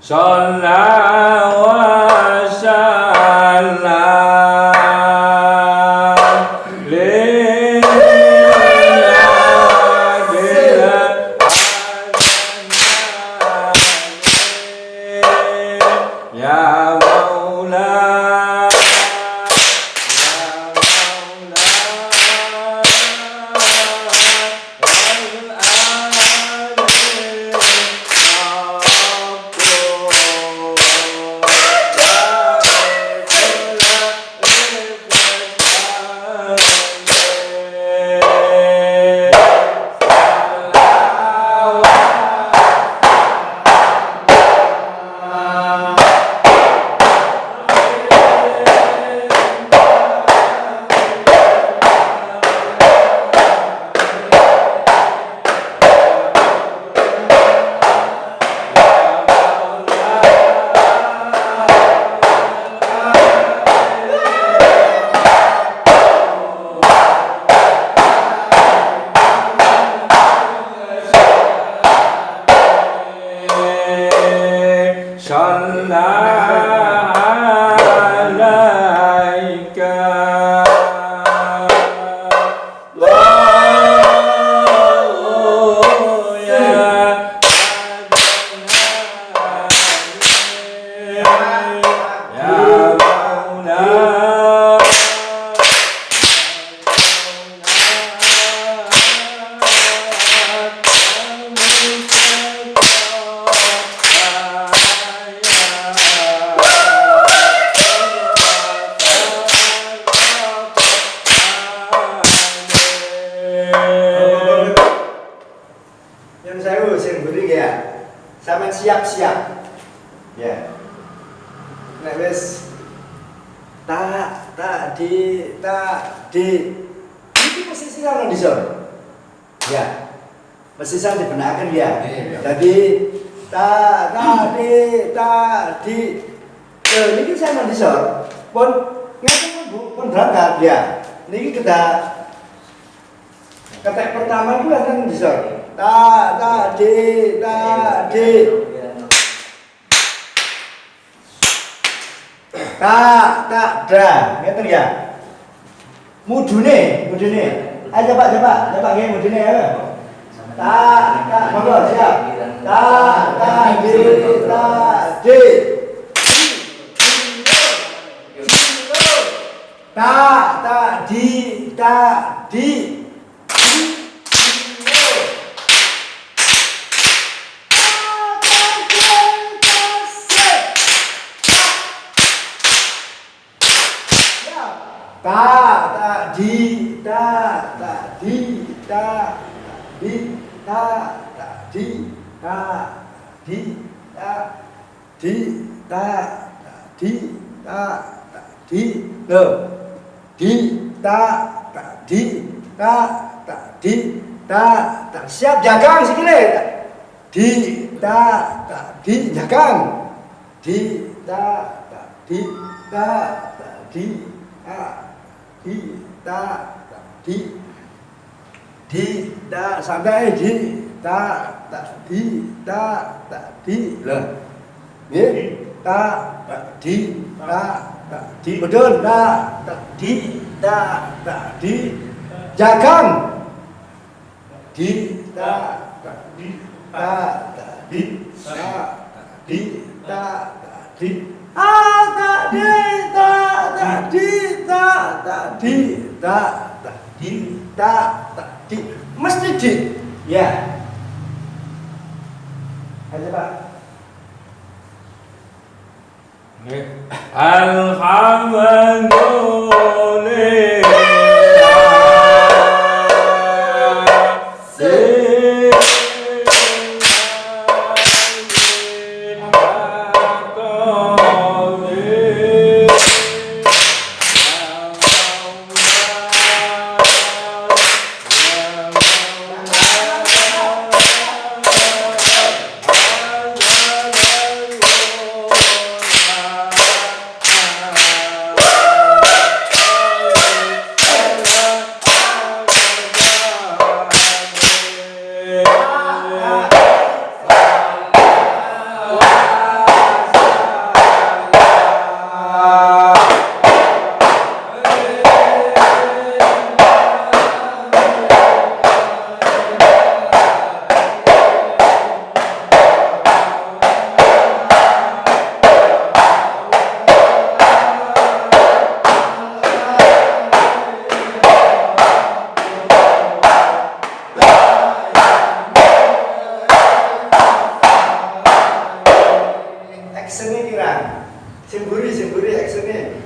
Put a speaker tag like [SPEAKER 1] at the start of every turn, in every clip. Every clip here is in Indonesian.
[SPEAKER 1] صلى وسلم يا مولاي
[SPEAKER 2] Sampeyan siap-siap. Ya. Nek wis tadi. Iki posisi ana di sor. Ya. Posisi dibenakaken ya. Tadi tadi. Niki sampeyan di sor. Pun ngeten Bu, pun berangkat ya. Niki kedak pertama itu akan di sor. Tadi. Ngeten ya. Mudune. Ayo coba nggih mudune ya. Monggo siap. Tadi. Siap jagang sikile. Jagang. Santai lah. Nggih. Betul. Jagang. Tadi. Mesti di. Ya. Ayo Pak. actionnya kira semburi actionnya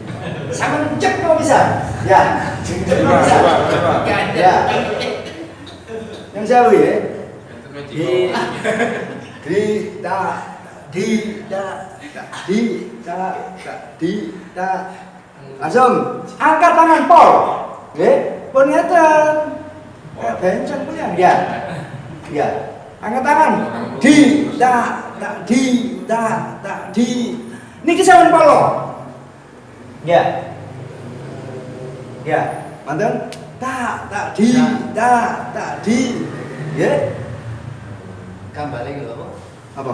[SPEAKER 2] sama cek no bisa ya cek no bisa ya yang jauh ya langsung angkat tangan Paul ya pun ngeten benceng punya ya angkat tangan di niki sawen Paulo ya manten di ya
[SPEAKER 3] Kembali ke apa?
[SPEAKER 2] apa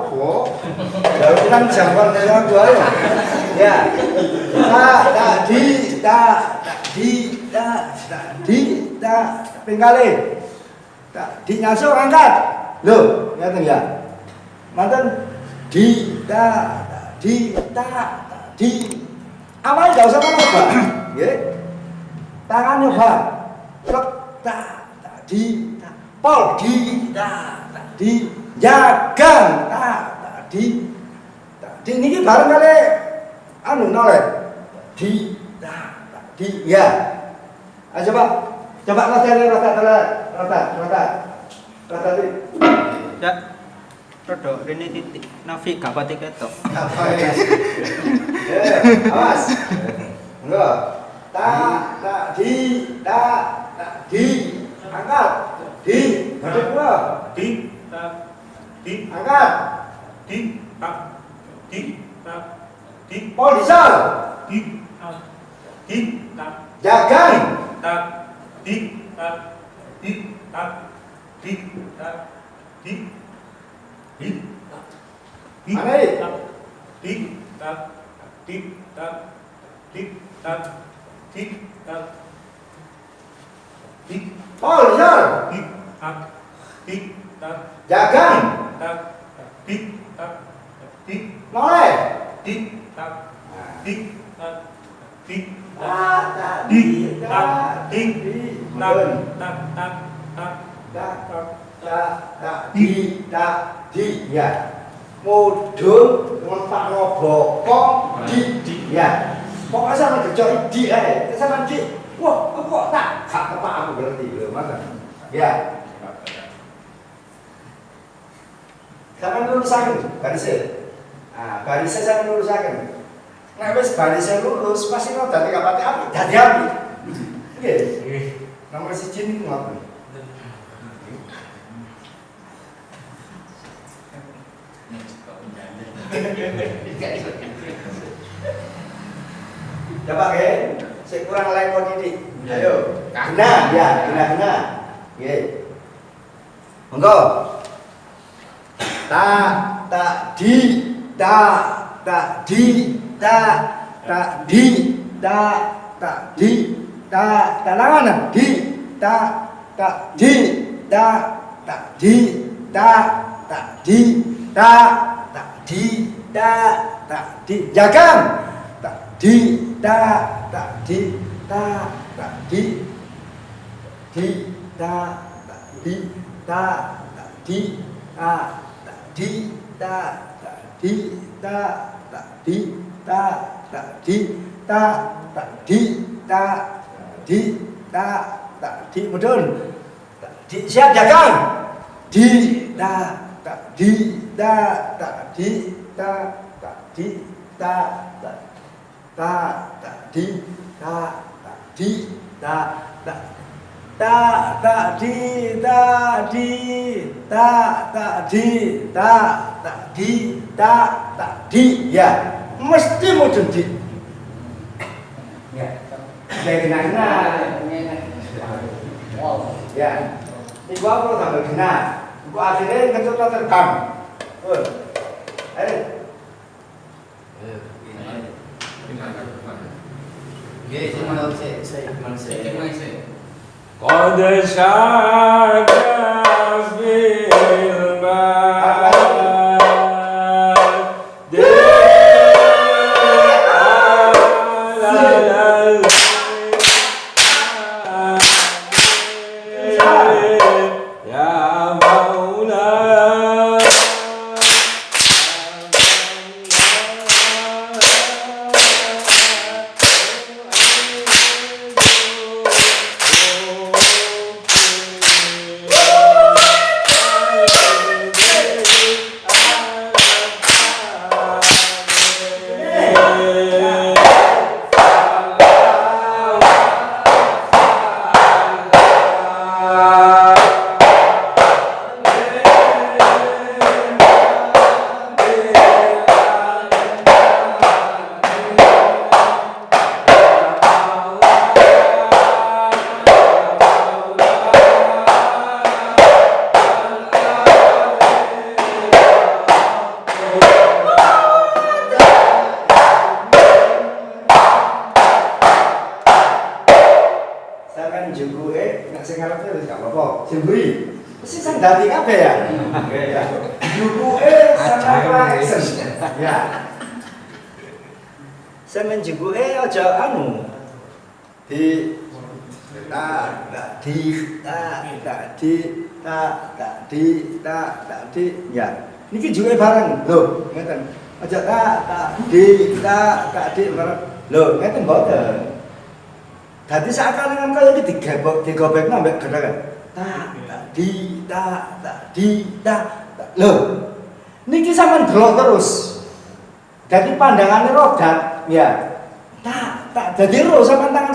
[SPEAKER 2] kalau kan jangkauan saya gua ya pingkali di nyasuk angkat loh ngeten ya manten di awal enggak usah apa nggih tangan nyoba pol di jagang di niki bareng kali anu noleh di ya coba rata
[SPEAKER 3] Ya. Rodok rene titik Nafi gak pati ketok.
[SPEAKER 2] apa ya awas enggak di angkat di hadap gua di angkat di polisal jagan polisal jagan noleh di ya mudun ngempak ngobokong di ya pokoknya sama kejauh di sama di wah kok tak kepak aku berhenti loh mana ya sama lulusaken barisnya barisnya sama lulusaken nek wis barisnya lulus pasti no dadi kapati api dadi api nggih nomor 1 niku ngoten coba ke saya kurang lepon ini ayo kena nggih monggo jagan mudun siap jagang ya mesti mudun di ya kena ya ini gua perlu tambah kena gua akhirnya ngecut terekam ayo
[SPEAKER 1] قد شاك في البلد يا مولاي
[SPEAKER 2] jemburi. Mesti sang dadi kabeh ya. Ya. Jukuke sama action. Ya. Sampeyan jukuke aja anu. Di ya. Niki juke bareng. Lho, ngeten. Aja di bareng. Lho, ngeten mboten. Dadi sakalen kaya iki digobekno ambek gerakan. Lho. Niki sampean delok terus. Dadi pandangane rodat, ya. Jadi ro sampean tangan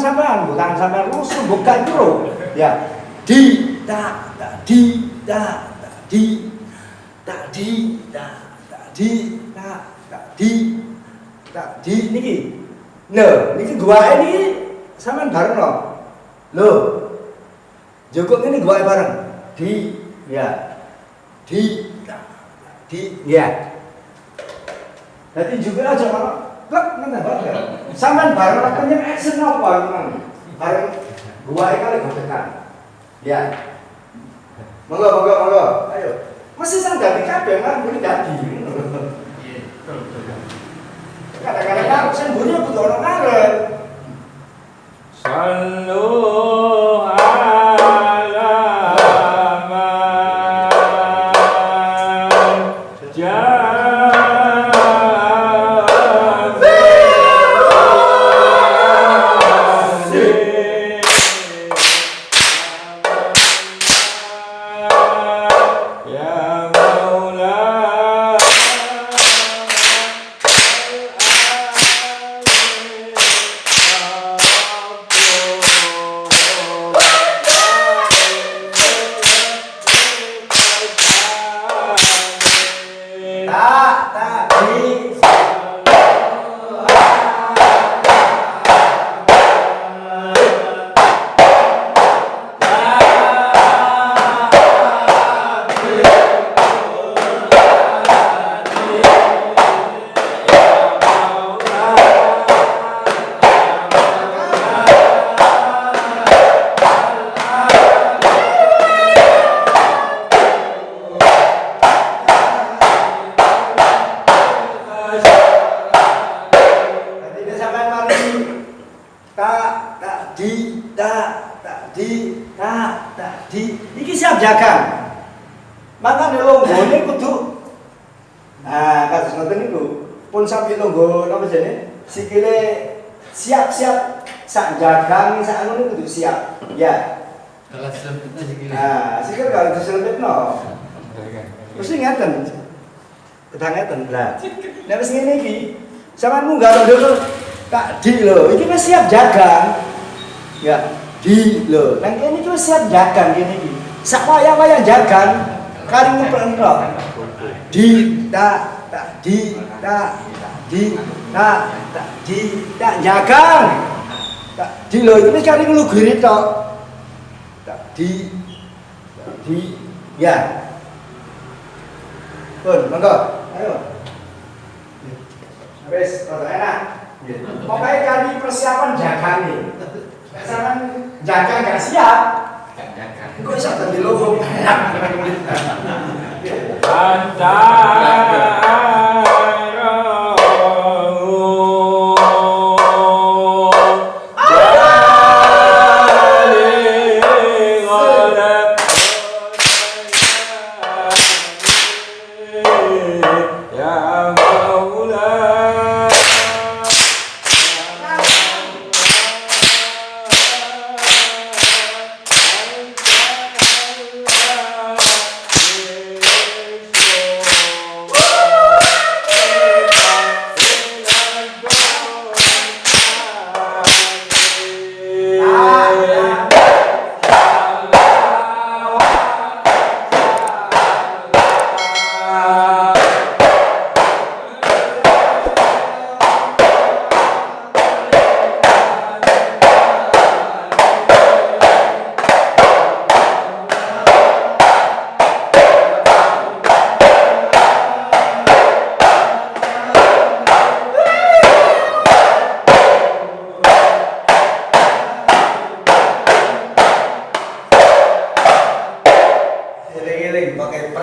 [SPEAKER 2] sampean lurus bukan ro. Ya. Di niki. Lho, niki gua ini sampean bareng lho. Lho. Joko ini gua bareng. Di ya. Jadi juga aja kalau plek nang bareng. Sampean bareng lakunya action apa nang. Bareng gua kali gotekan. Ya. Monggo. Ayo. Mesti sang dadi kabeh kan muni dadi. Kadang-kadang aku sing mburi kudu ono ngarep.
[SPEAKER 1] Sallu ala man
[SPEAKER 2] iki siap jaga. Makane longgone kudu kados ngoten niku. Pun sampe longgo napa jenenge? Sikile siap-siap sak jagang sak anu kudu siap. Ya.
[SPEAKER 4] Kalau selempitnya sikile.
[SPEAKER 2] Sikil kalau diselempitno. Mesti ngeten. Kedang ngeten. Lah. Nek wis ngene iki, sampean munggah lho tak di lho, iki wis siap jagang. Ya, di lho. Nang kene iki wis siap jagang kene iki. Sak wayah-wayah jagang kali ngumpulno. Di jagang. Di lho iki wis kali ngluguri tok. Di ya. Pun, monggo. Ayo. Wis, rada enak. Pokoknya kali persiapan jagang nih. Sampeyan jagang gak siap. Kok iso dadi logo banyak.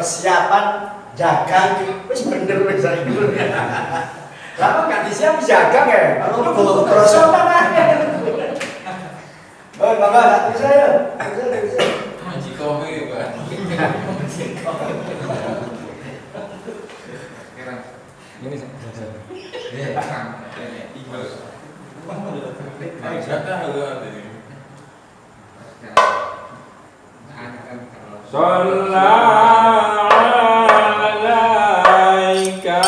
[SPEAKER 2] persiapan dagang wis bener wis saiki. Lama gak disiap dagang ya. Kalau prosotan aja. Oh, mangga satu saya. Bisa.
[SPEAKER 1] Maji kopi, Pak. Ini saya. Iya, Iqbal. Enggak tahu ada ini. Sallallahu alaika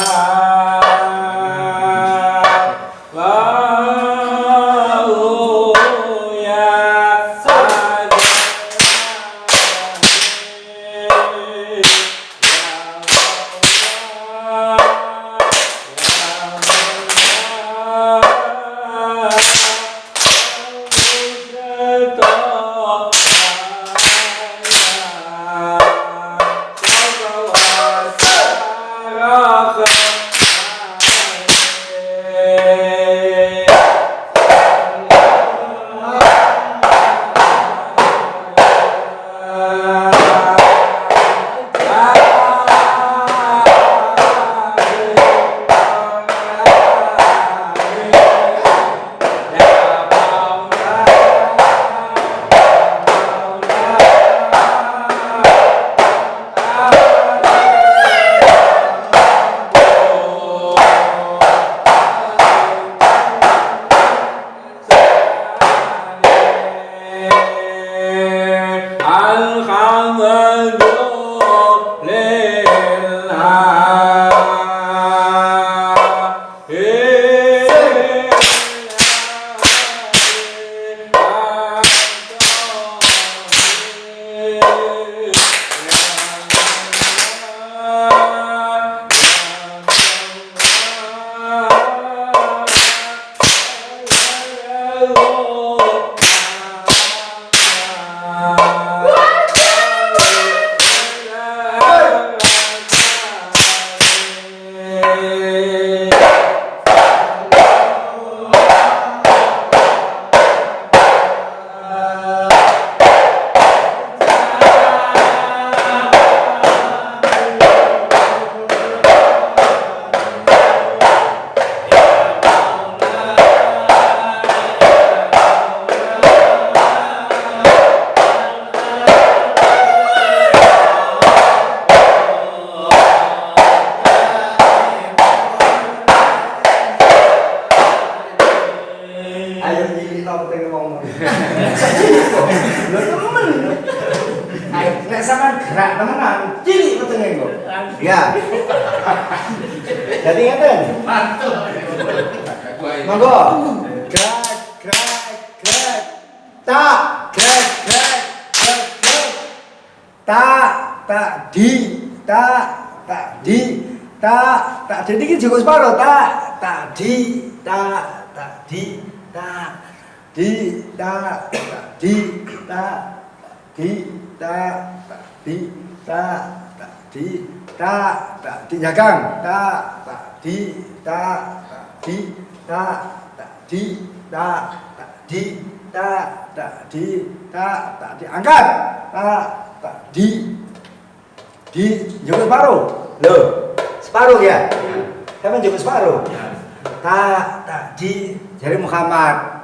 [SPEAKER 2] gerak temenan, cilik petenge kok. Ya. Jadi ngeten.
[SPEAKER 1] Mantul.
[SPEAKER 2] Monggo. Gerak, gerak, gerak. Tak, gerak, gerak, gerak, gerak. Tak, tak di, tak, tak di, tak, tak di iki juga separo, tak, tak di, tak, tak di, tak, di, tak, tak di, tak, di, tak, tak di, tak, tak di, tak, tak di jagang, tak, tak di, tak, tak di, tak, tak di, tak, tak di, tak, tak di, tak, tak diangkat, tak, tak di juga separuh, loh, separuh ya, kan juga separuh, tak, tak di, jari Muhammad,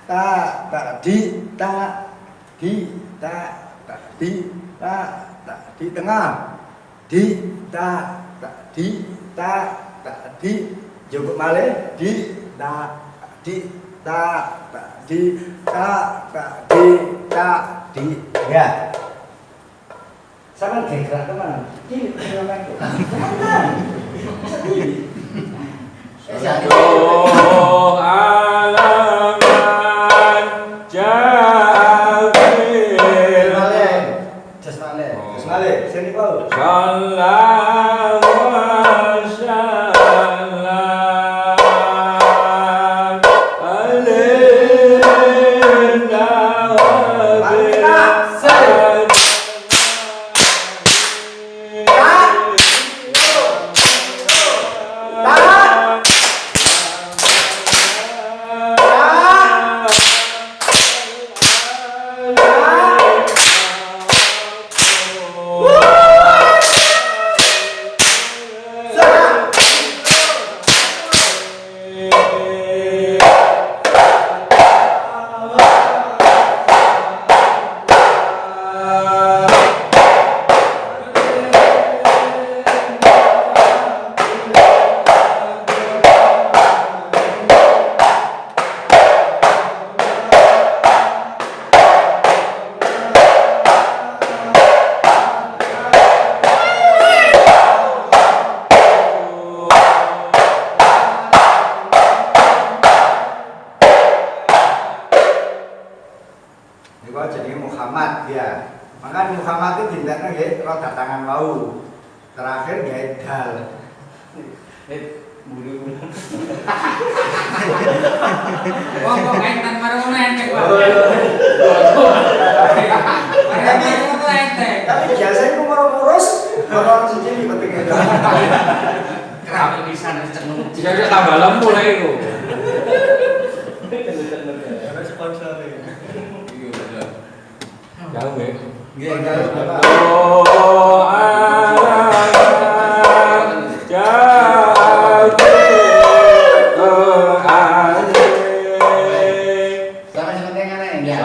[SPEAKER 2] tak, tak di, tak, di, tak, tak di, tak, tak di tengah, di, tak, tak di, tak, tak di, juga malih, di, tak, di, tak, tak di, tak, tak di, tak di, ya. Sangat gerak teman. Ini teman itu. Teman. Sedih.
[SPEAKER 1] Sallallahu alaman Jabir.
[SPEAKER 2] Jasmale. Jasmale. Sini Pak.
[SPEAKER 1] Sallallahu wasallam alaihi
[SPEAKER 2] Terakhir gait dal.
[SPEAKER 1] Bulu-bulu.
[SPEAKER 4] Oh, kok kaitan karo ngono entek, Pak.
[SPEAKER 2] Tapi-
[SPEAKER 4] Ngono entek.
[SPEAKER 2] Tapi biasanya aku mau ngurus, orang sendiri penting itu.
[SPEAKER 4] Kenapa bisa cenung?
[SPEAKER 1] Jika tambah lemu lah itu.
[SPEAKER 3] Ada sponsor ya.
[SPEAKER 4] Iya, bener.
[SPEAKER 1] Jauh ya.
[SPEAKER 4] Nggih, karo Bapak. Sama sepenting aneh ya.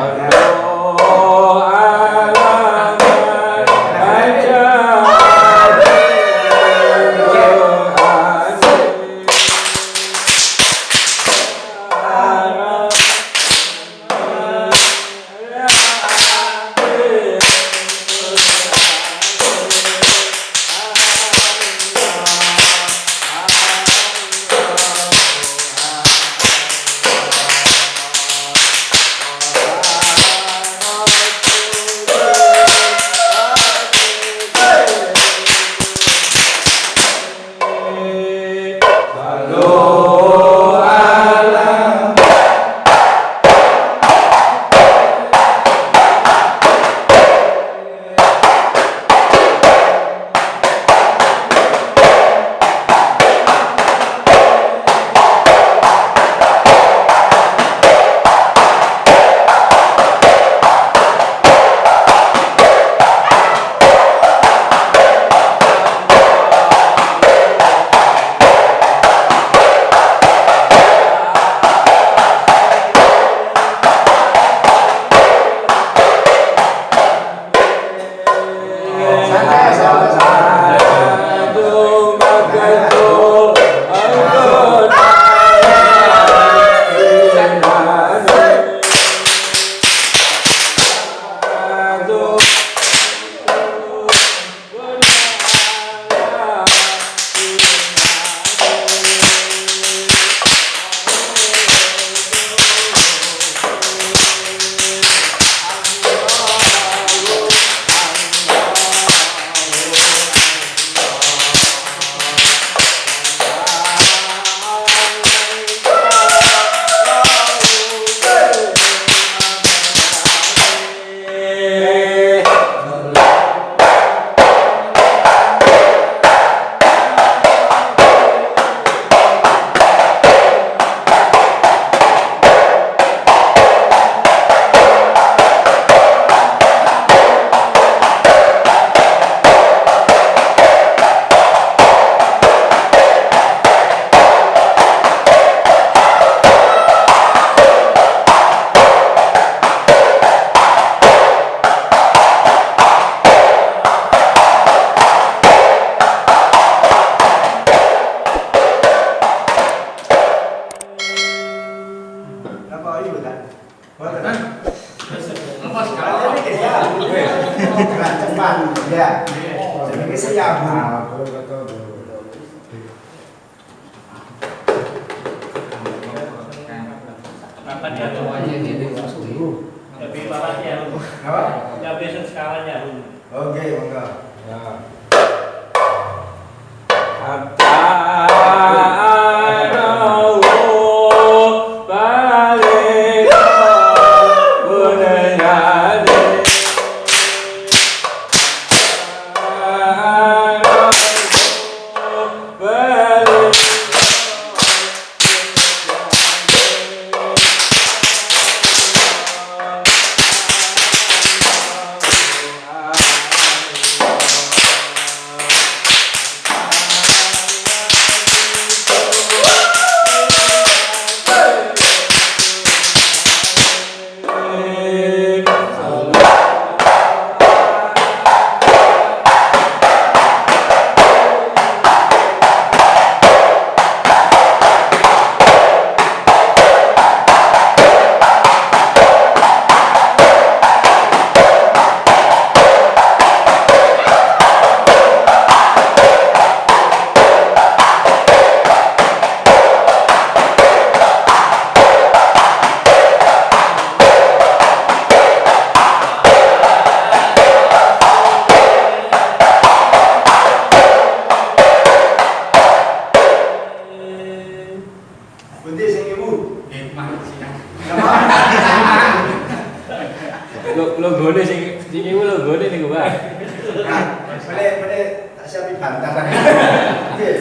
[SPEAKER 2] Nggih.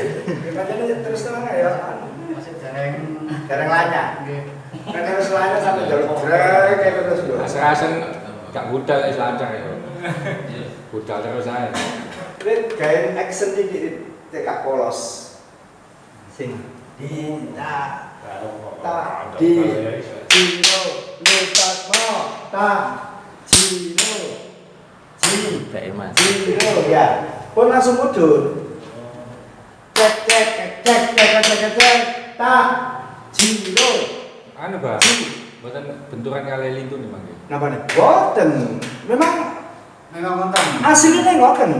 [SPEAKER 2] Pancene terus terang ya.
[SPEAKER 4] Masih dereng
[SPEAKER 2] Lanya.
[SPEAKER 4] nggih.
[SPEAKER 2] Kan terus lanya sampai jalur brek kayak terus lho.
[SPEAKER 1] Asal-asal gak budal es lancar ya. Budal terus aja.
[SPEAKER 2] Ini gawe action iki tekak polos.
[SPEAKER 3] Sing
[SPEAKER 2] Dita ta di Cino Lupatmo ta Cino
[SPEAKER 3] Mas.
[SPEAKER 2] Cino ya. Pun langsung mudun. Cek cek cek cek cek cek cek ta Cino.
[SPEAKER 1] Anu Bang. Mboten benturan kali lintu nih Bang.
[SPEAKER 2] Napa nih? Boten. Memang
[SPEAKER 4] Memang konten.
[SPEAKER 2] aslinya ngoten.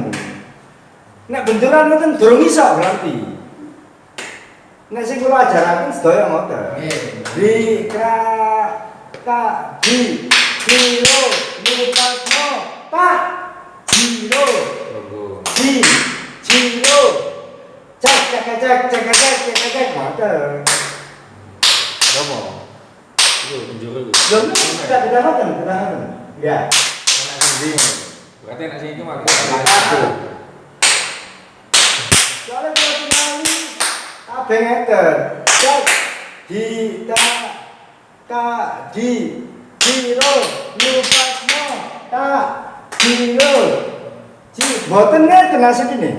[SPEAKER 2] Nek benturan ngoten durung iso berarti. Nek sing kula ajaraken sedaya ngoten.
[SPEAKER 4] Nggih.
[SPEAKER 2] Di ka di Ciro Lupatmo ta Ciro
[SPEAKER 1] Logo.
[SPEAKER 2] di Ciro cek cek cek cek cek cek cek ngoten.
[SPEAKER 1] Romo. Itu penjuru itu.
[SPEAKER 2] Lho kita ngoten, kita ngoten. Ya.
[SPEAKER 1] Enak sing ndi. Berarti enak sing iki mah.
[SPEAKER 2] Soalnya kalau tingali kabeh ngeten. Cek di di Ciro Lupatmo ta Ciro mboten ngeten asline.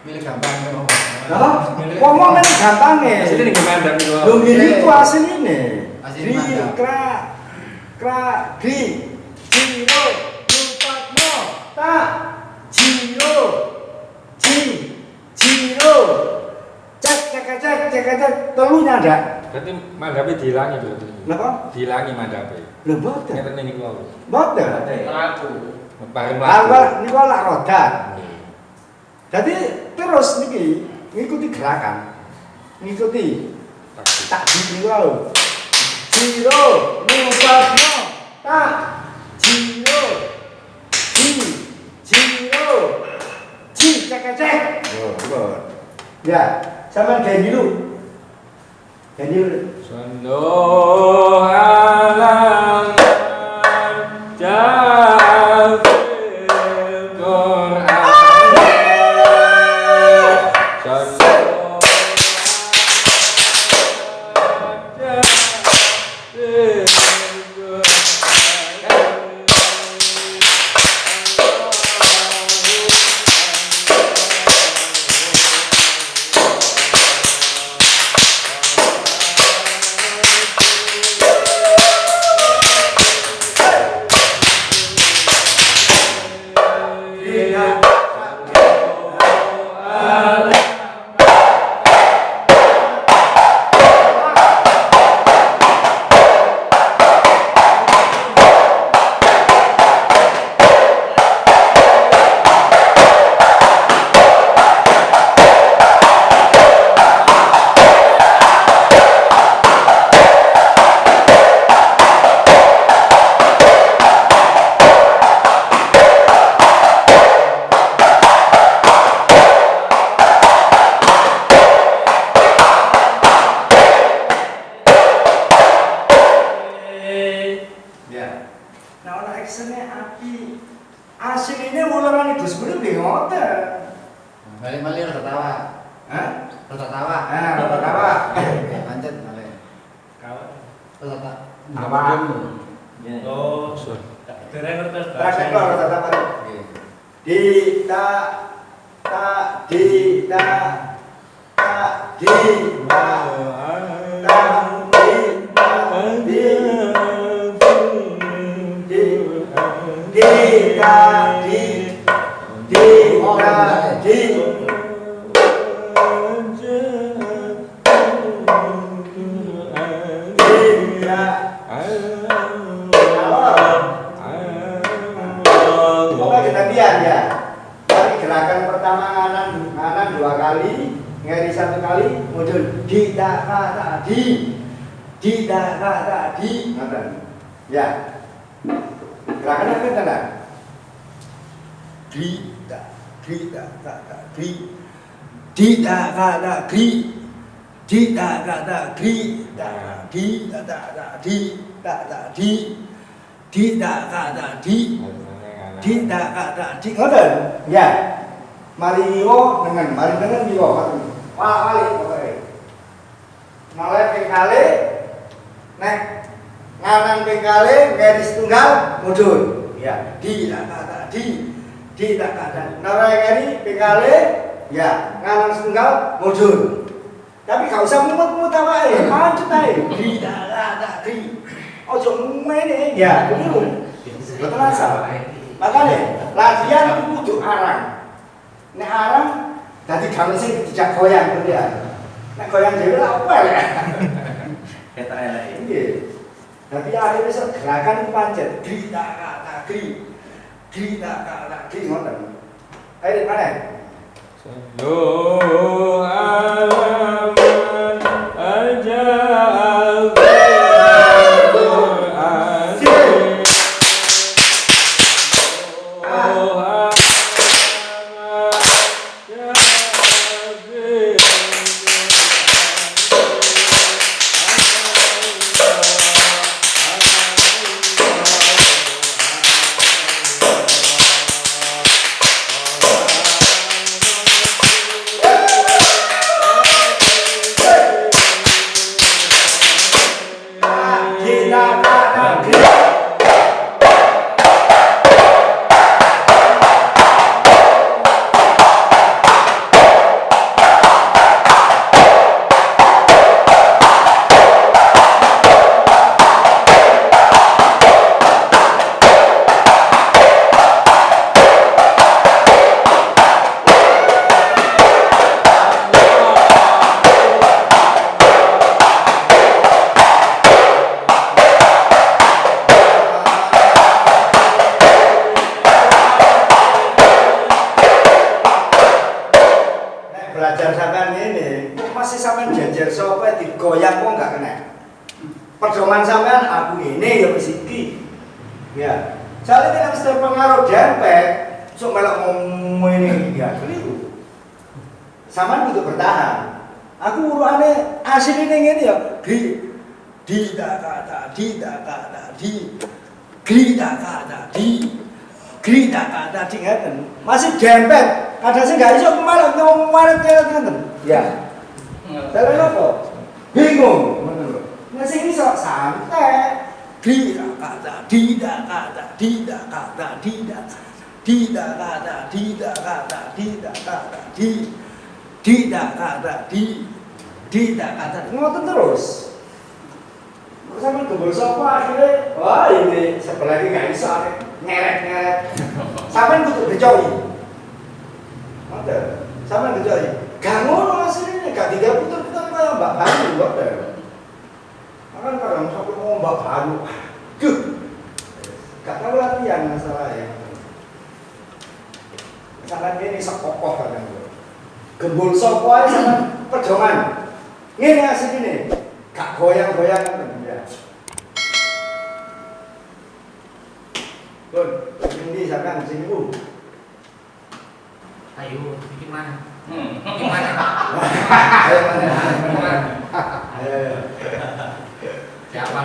[SPEAKER 4] Milih gampang memang.
[SPEAKER 2] Hah? Ngomong men gampange.
[SPEAKER 1] Asline ning mandap niku.
[SPEAKER 2] Lho ngene iku asline.
[SPEAKER 4] Asline
[SPEAKER 2] Di
[SPEAKER 4] mandap.
[SPEAKER 2] di Ciro Lupatmo ta Ciro Ciro cek telunya ndak?
[SPEAKER 1] Berarti mandapnya dihilangi berarti.
[SPEAKER 2] Napa?
[SPEAKER 1] Dihilangi mandapnya.
[SPEAKER 2] Lho mboten.
[SPEAKER 1] Ngeten niku wae.
[SPEAKER 2] Mboten.
[SPEAKER 4] Teraku.
[SPEAKER 1] Bareng
[SPEAKER 2] Awal niku lak rodan. Jadi terus niki ngikuti gerakan. Ngikuti tak niku wae. Ciro Lupatmo ta Ciro cek. Oh, betul. Ya, sama kayak dulu. Kayak dulu.
[SPEAKER 1] Sallallahu ala jafil Qur'an. Sallallahu ala jafil
[SPEAKER 4] Balik-balik rada tawa.
[SPEAKER 2] Hah?
[SPEAKER 4] Rada tawa.
[SPEAKER 2] Rata-rata.
[SPEAKER 4] Lanjut balik. Rada
[SPEAKER 2] Tawa.
[SPEAKER 5] Oh,
[SPEAKER 1] Sun.
[SPEAKER 5] dereng ngerti.
[SPEAKER 2] Praktek kok rata-rata.
[SPEAKER 4] Nggih.
[SPEAKER 2] Di ta di ta di ta gerakan pertama nganan 2 kali, ngeri 1 kali, muncul di ta di, ngoten. Ya. Gerakannya kan tenan. Di ta di, di ngoten. Ya. mari ngiwo dengan ngiwo wali pokoke mulai pengkale nek nganan pengkale garis tunggal mudhun ya di tak kata narai pengkale ya nganan setunggal mudhun tapi gak usah mumut-mumut wae pancet ae di tak ojo ngene ya keliru betul asal makanya latihan kudu arang nek arang dadi gawe sing dijak goyang gitu ya nek goyang dhewe lha apa ya
[SPEAKER 5] Kita elek.
[SPEAKER 2] nggih tapi akhirnya iso gerakan pancet di tak kata ngoten ayo mana
[SPEAKER 1] Sallu ala man ajal
[SPEAKER 2] belajar sampean ngene, masih sampean jajar sapa digoyang kok enggak kena. Pedoman sampean aku ngene ya wis iki. Ya. Jale nek wis terpengaruh dempet, sok melok ngomong ngene ya keliru. Sampean kudu bertahan. Aku urane asline ngene ya, di kata ngeten. Masih dempet. Kadang sing gak iso kemarin ngomong ngeten. Ya. Dalan apa? Bingung. Ngono lho. Nek sing iso santai. Tidak kata. Ngoten terus. Sampai gembul sapa akhirnya, wah ini sebelah ini gak iso ngeret. Sampai kudu dicoki. Ngoten. Sampai dicoki. Gak ngono asline, gak puter-puter kaya Mbak Bayu ngoten. Makan kadang sampai ngomong Mbak Bayu. Aduh. Gak tahu latihan masalah ya. Sampai ini sekokoh kadang. Gembul sapa ae sampe pedoman. Ngene asline. Gak goyang-goyang ngoten ya. Pun, ini sampean sing niku.
[SPEAKER 4] Ayo, bikin mana? Bikin mana?
[SPEAKER 2] Ayo mana? Ayo.
[SPEAKER 4] Siapa?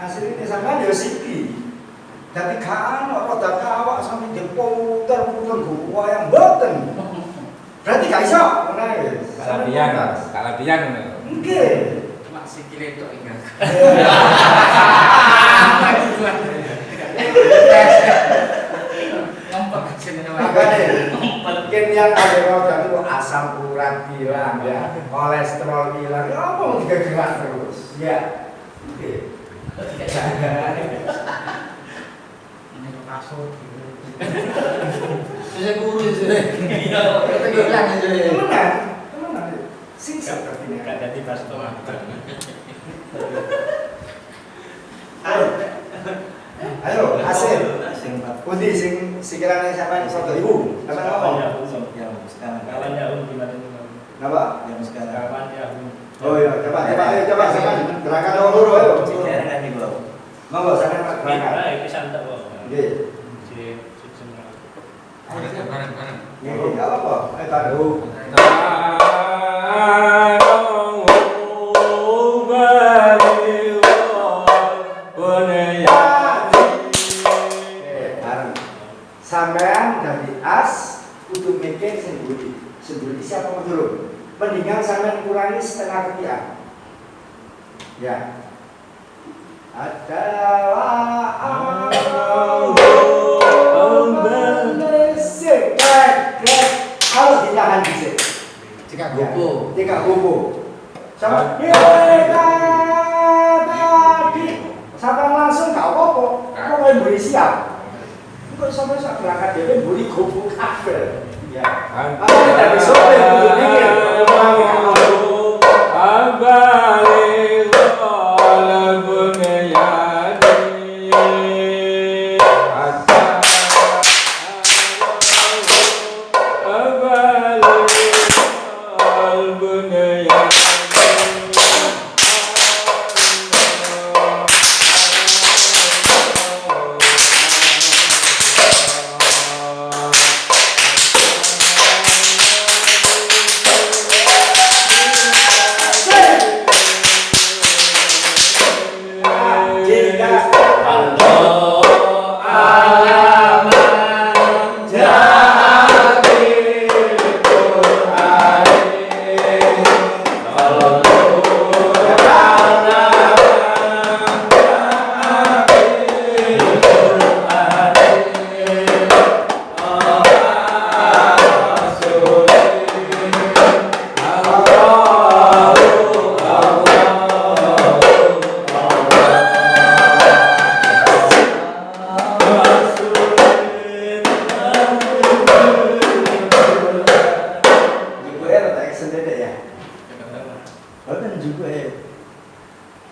[SPEAKER 2] asline sampean yo siki. Dadi gak ana roda kawak sampe diputer-puter gua yang mboten. Berarti gak iso ngono ae.
[SPEAKER 1] Kalatian.
[SPEAKER 2] Nggih.
[SPEAKER 4] Cuma sikile tok ingat. Ngomong jenenge
[SPEAKER 2] Makanya mungkin yang ada roda itu asam urat hilang ya, kolesterol hilang, ya apa mau gerak terus? Ya, oke.
[SPEAKER 4] ini kasut.
[SPEAKER 5] Saya guru sih. Kita bilang aja.
[SPEAKER 2] Temenan, sing seperti ini.
[SPEAKER 3] Gak jadi pastor.
[SPEAKER 2] Ayo, hasil.
[SPEAKER 5] Asing Pak.
[SPEAKER 2] Pundi sing sekiranya siapa yang soto ibu? Apa ngomong?
[SPEAKER 5] Yang sekarang.
[SPEAKER 3] Kawan Yahun gimana?
[SPEAKER 2] Napa?
[SPEAKER 5] Yang sekarang.
[SPEAKER 3] Kawan Yahun.
[SPEAKER 2] Oh iya, coba, sama gerakan dulu, ayo.
[SPEAKER 5] Saya kan di bawah.
[SPEAKER 2] Monggo sampean gerakan.
[SPEAKER 3] Baik, bisa ndak kok.
[SPEAKER 2] Nggih.
[SPEAKER 4] Bareng-bareng.
[SPEAKER 2] Nggih, enggak apa-apa. Ayo taruh. Sampean dari as kudu mikir sendiri siapa mau turun. Mendingan sampean kurangi setengah rupiah. Ya. Adalah kalau ditahan disik.
[SPEAKER 4] Jika gopo.
[SPEAKER 2] Jika gopo. Sama tadi sampai langsung gak apa-apa. Kok mulai beri siap. Kok sampai sak berangkat dhewe mburi gopo kabel. Ya. Apa tidak bisa mikir.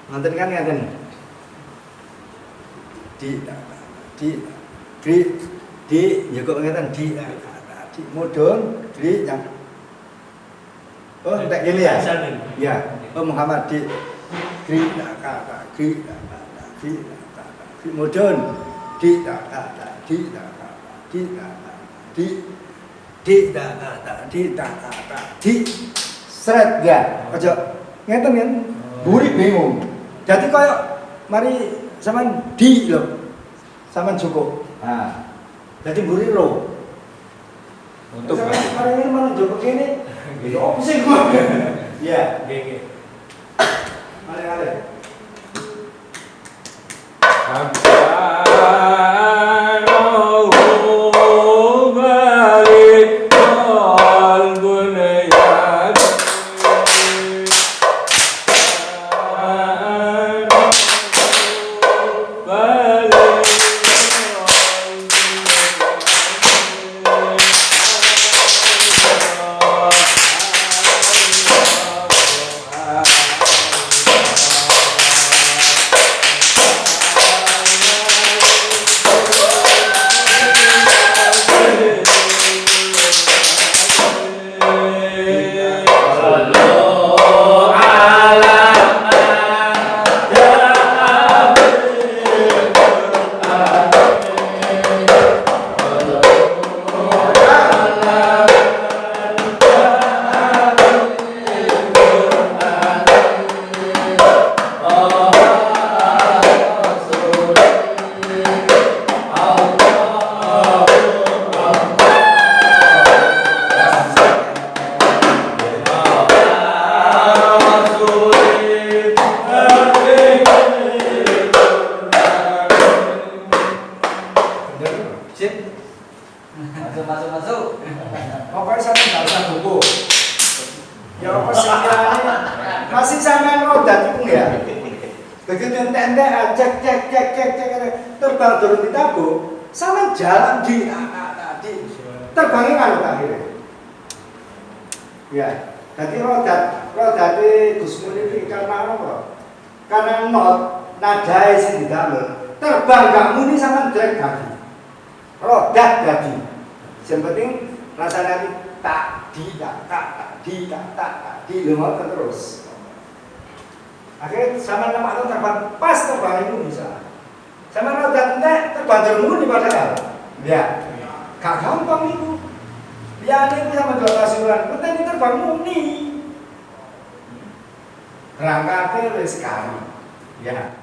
[SPEAKER 2] Nonton kan ngaten. Di ya kok ngaten di mudun di yang oh tak gini ya. Ya, oh Muhammad di kata di mudun di seret ya. Aja ngeten kan buri bingung. Jadi koyo mari sampean di lho. Sampean cukup. Nah. Jadi buri ro.
[SPEAKER 1] Untuk
[SPEAKER 2] mari ini mana cukup gini. Yo opo sih gua. Iya, nggih. Mari. entek cek terbang turun ditabuk sama jalan di terbangnya kan akhirnya ya jadi roda Gus Muni ini karena apa? Karena nadai sing didamel terbang gak muni sama drag gadi roda gadi yang penting rasanya tak di lemot terus akhirnya sama nama terbang pas terbang itu bisa sama roda entek terbang termuni padahal ya gak gampang itu ya ini sama dua kasuran penting terbang muni berangkatnya wis sekali ya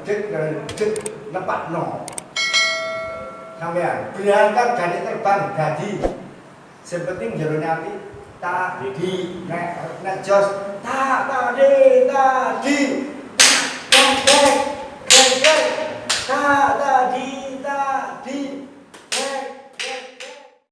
[SPEAKER 2] cek nepak no sampean berangkat dari terbang jadi sepenting jero nyati tadi nek jos tadi krek tak